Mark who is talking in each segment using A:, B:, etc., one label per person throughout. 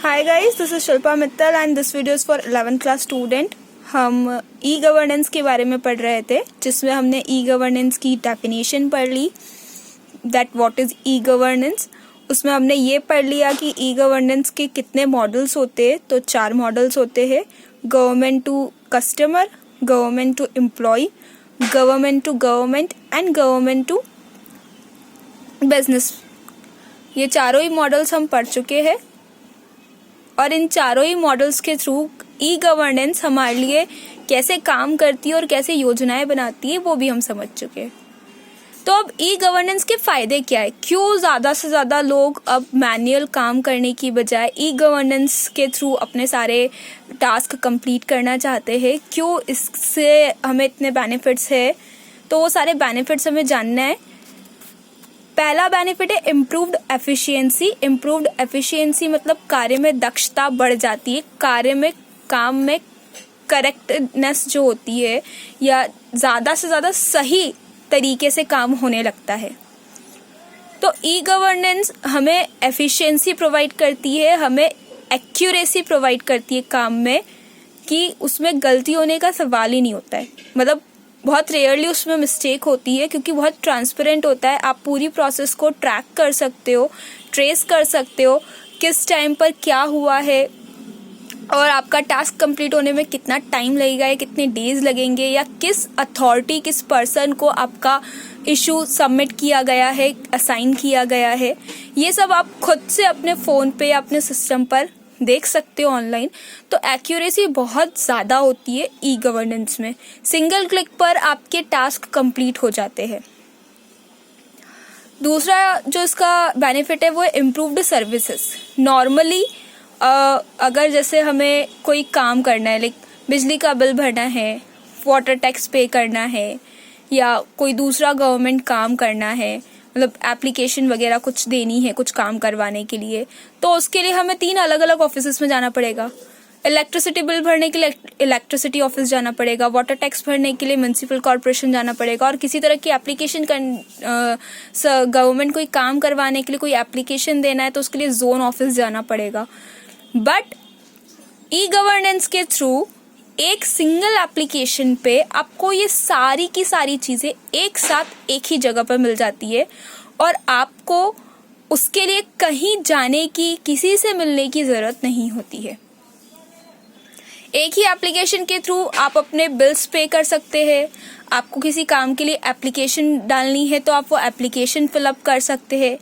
A: Hi guys, this is Shilpa Mittal and this video is for 11th class student. हम e governance के बारे में पढ़ रहे थे, जिसमें हमने ई गवर्नेंस की डेफिनेशन पढ़ ली, that what is e governance. उसमें हमने ये पढ़ लिया कि ई गवर्नेंस के कितने मॉडल्स होते हैं. तो 4 मॉडल्स होते हैं: government to customer, government to employ, government to government and government to business. ये चारों ही मॉडल्स हम पढ़ चुके हैं और इन चारों ही मॉडल्स के थ्रू ई गवर्नेंस हमारे लिए कैसे काम करती है और कैसे योजनाएं बनाती है वो भी हम समझ चुके हैं. तो अब ई गवर्नेंस के फायदे क्या है, क्यों ज़्यादा से ज़्यादा लोग अब मैनुअल काम करने की बजाय ई गवर्नेंस के थ्रू अपने सारे टास्क कंप्लीट करना चाहते हैं, क्यों इससे हमें इतने बेनिफिट्स है. तो वो सारे बेनिफिट्स हमें जानना है. पहला बेनिफिट है इम्प्रूव्ड एफिशिएंसी. इम्प्रूव्ड एफिशिएंसी मतलब कार्य में दक्षता बढ़ जाती है, कार्य में काम में करेक्टनेस जो होती है या ज़्यादा से ज़्यादा सही तरीके से काम होने लगता है. तो ई गवर्नेंस हमें एफिशिएंसी प्रोवाइड करती है, हमें एक्यूरेसी प्रोवाइड करती है काम में, कि उसमें गलती होने का सवाल ही नहीं होता है. मतलब बहुत रेयरली उसमें मिस्टेक होती है क्योंकि बहुत ट्रांसपेरेंट होता है. आप पूरी प्रोसेस को ट्रैक कर सकते हो, ट्रेस कर सकते हो, किस टाइम पर क्या हुआ है और आपका टास्क कंप्लीट होने में कितना टाइम लगेगा या कितने डेज लगेंगे, या किस अथॉरिटी, किस पर्सन को आपका इशू सबमिट किया गया है, असाइन किया गया है. ये सब आप खुद से अपने फ़ोन पे या अपने सिस्टम पर देख सकते हो ऑनलाइन. तो एक्यूरेसी बहुत ज़्यादा होती है ई गवर्नेंस में. सिंगल क्लिक पर आपके टास्क कंप्लीट हो जाते हैं. दूसरा जो इसका बेनिफिट है वो है इम्प्रूव्ड सर्विसेज. नॉर्मली अगर जैसे हमें कोई काम करना है, लाइक बिजली का बिल भरना है, वाटर टैक्स पे करना है, या कोई दूसरा गवर्नमेंट काम करना है, मतलब एप्लीकेशन वगैरह कुछ देनी है कुछ काम करवाने के लिए, तो उसके लिए हमें 3 अलग अलग ऑफिस में जाना पड़ेगा. इलेक्ट्रिसिटी बिल भरने के लिए इलेक्ट्रिसिटी ऑफिस जाना पड़ेगा, वाटर टैक्स भरने के लिए म्यूनसिपल कॉर्पोरेशन जाना पड़ेगा, और किसी तरह की एप्लीकेशन गवर्नमेंट कोई काम करवाने के लिए कोई एप्लीकेशन देना है तो उसके लिए जोन ऑफिस जाना पड़ेगा. बट ई गवर्नेंस के थ्रू एक सिंगल एप्लीकेशन पे आपको ये सारी की सारी चीज़ें एक साथ एक ही जगह पर मिल जाती है और आपको उसके लिए कहीं जाने की, किसी से मिलने की ज़रूरत नहीं होती है. एक ही एप्लीकेशन के थ्रू आप अपने बिल्स पे कर सकते हैं. आपको किसी काम के लिए एप्लीकेशन डालनी है तो आप वो एप्लीकेशन फिलअप कर सकते हैं.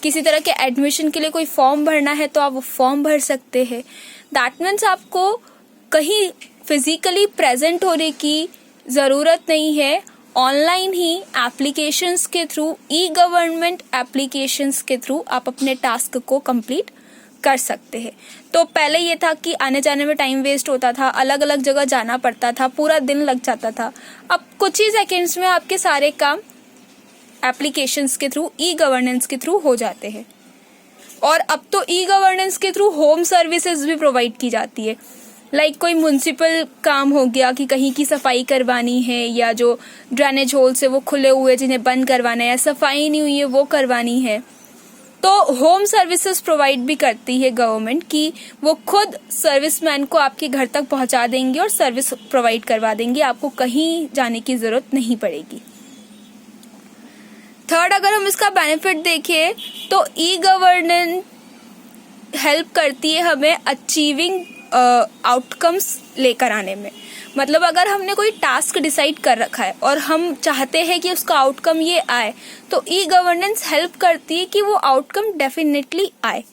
A: किसी तरह के एडमिशन के लिए कोई फॉर्म भरना है तो आप वो फॉर्म भर सकते हैं. दैट मीन्स आपको कहीं फिजिकली प्रेजेंट होने की ज़रूरत नहीं है. ऑनलाइन ही एप्लीकेशंस के थ्रू, ई गवर्नमेंट एप्लीकेशंस के थ्रू आप अपने टास्क को कंप्लीट कर सकते हैं. तो पहले ये था कि आने जाने में टाइम वेस्ट होता था, अलग अलग जगह जाना पड़ता था, पूरा दिन लग जाता था. अब कुछ ही सेकेंड्स में आपके सारे काम एप्लीकेशंस के थ्रू, ई गवर्नेंस के थ्रू हो जाते हैं. और अब तो ई गवर्नेंस के थ्रू होम सर्विसेज भी प्रोवाइड की जाती है. लाइक कोई म्यूनसिपल काम हो गया कि कहीं की सफाई करवानी है, या जो ड्रेनेज होल्स है वो खुले हुए जिन्हें बंद करवाना है, या सफाई नहीं हुई है वो करवानी है, तो होम सर्विसेज प्रोवाइड भी करती है गवर्नमेंट, कि वो खुद सर्विसमैन को आपके घर तक पहुंचा देंगे और सर्विस प्रोवाइड करवा देंगे. आपको कहीं जाने की ज़रूरत नहीं पड़ेगी. थर्ड, अगर हम इसका बेनिफिट देखें तो ई गवर्नेंस हेल्प करती है हमें अचीविंग आउटकम्स लेकर आने में. मतलब अगर हमने कोई टास्क डिसाइड कर रखा है और हम चाहते हैं कि उसका आउटकम ये आए, तो ई गवर्नेंस हेल्प करती है कि वो आउटकम डेफिनेटली आए.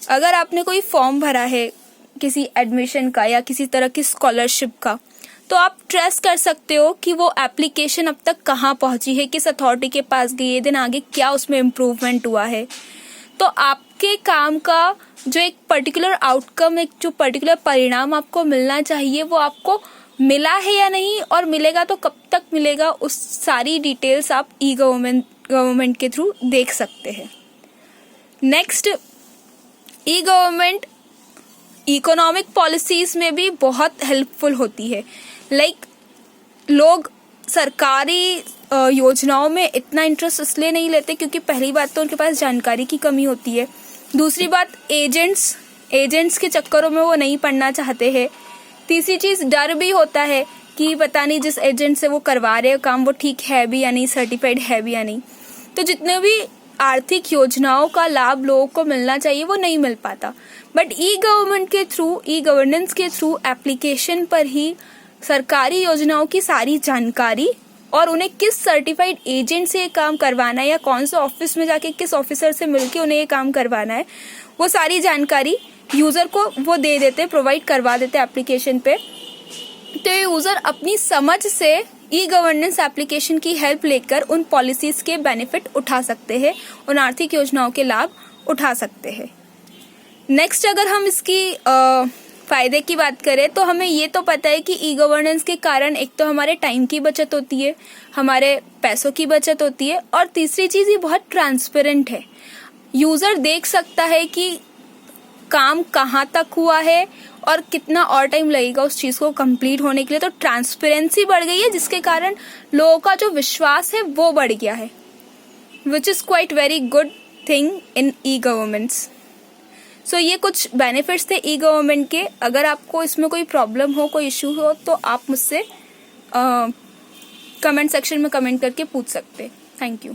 A: अगर आपने कोई फॉर्म भरा है किसी एडमिशन का या किसी तरह की स्कॉलरशिप का, तो आप ट्रेस कर सकते हो कि वो एप्लीकेशन अब तक कहाँ पहुँची है, किस अथॉरिटी के पास गई है, दिन आगे क्या उसमें इम्प्रूवमेंट हुआ है. तो आपके काम का जो एक पर्टिकुलर आउटकम, एक जो पर्टिकुलर परिणाम आपको मिलना चाहिए, वो आपको मिला है या नहीं, और मिलेगा तो कब तक मिलेगा, उस सारी डिटेल्स आप ई गवर्नमेंट के थ्रू देख सकते हैं. नेक्स्ट, ई गवर्नमेंट इकोनॉमिक पॉलिसीज में भी बहुत हेल्पफुल होती है. लाइक लोग सरकारी योजनाओं में इतना इंटरेस्ट इसलिए नहीं लेते क्योंकि पहली बात तो उनके पास जानकारी की कमी होती है. दूसरी बात, एजेंट्स के चक्करों में वो नहीं पड़ना चाहते हैं। तीसरी चीज, डर भी होता है कि पता नहीं जिस एजेंट से वो करवा रहे हो काम वो ठीक है भी या नहीं, सर्टिफाइड है भी या नहीं। तो जितने भी आर्थिक योजनाओं का लाभ लोगों को मिलना चाहिए वो नहीं मिल पाता। बट ई गवर्नमेंट के थ्रू, ई गवर्नेंस के थ्रू एप्लीकेशन पर ही सरकारी योजनाओं की सारी जानकारी और उन्हें किस सर्टिफाइड एजेंट से ये काम करवाना है या कौन से ऑफिस में जाके किस ऑफिसर से मिलके उन्हें ये काम करवाना है, वो सारी जानकारी यूजर को वो दे देते, प्रोवाइड करवा देते एप्लीकेशन पे। तो यूजर अपनी समझ से ई गवर्नेंस एप्लीकेशन की हेल्प लेकर उन पॉलिसीज के बेनिफिट उठा सकते हैं, उन आर्थिक योजनाओं के लाभ उठा सकते हैं। नेक्स्ट, अगर हम इसकी फायदे की बात करें तो हमें ये तो पता है कि ई गवर्नेंस के कारण एक तो हमारे टाइम की बचत होती है, हमारे पैसों की बचत होती है, और तीसरी चीज ये बहुत ट्रांसपेरेंट है। यूजर देख सकता है कि काम कहाँ तक हुआ है और कितना और टाइम लगेगा उस चीज को कंप्लीट होने के लिए। तो ट्रांसपेरेंसी बढ़ गई है, जिसके कारण लोगों का जो विश्वास है वो बढ़ गया है, which is quite very good thing in e governments. So ये कुछ बेनिफिट्स थे ई गवर्नमेंट के। अगर आपको इसमें कोई प्रॉब्लम हो, कोई इश्यू हो, तो आप मुझसे कमेंट सेक्शन में कमेंट करके पूछ सकते। Thank you.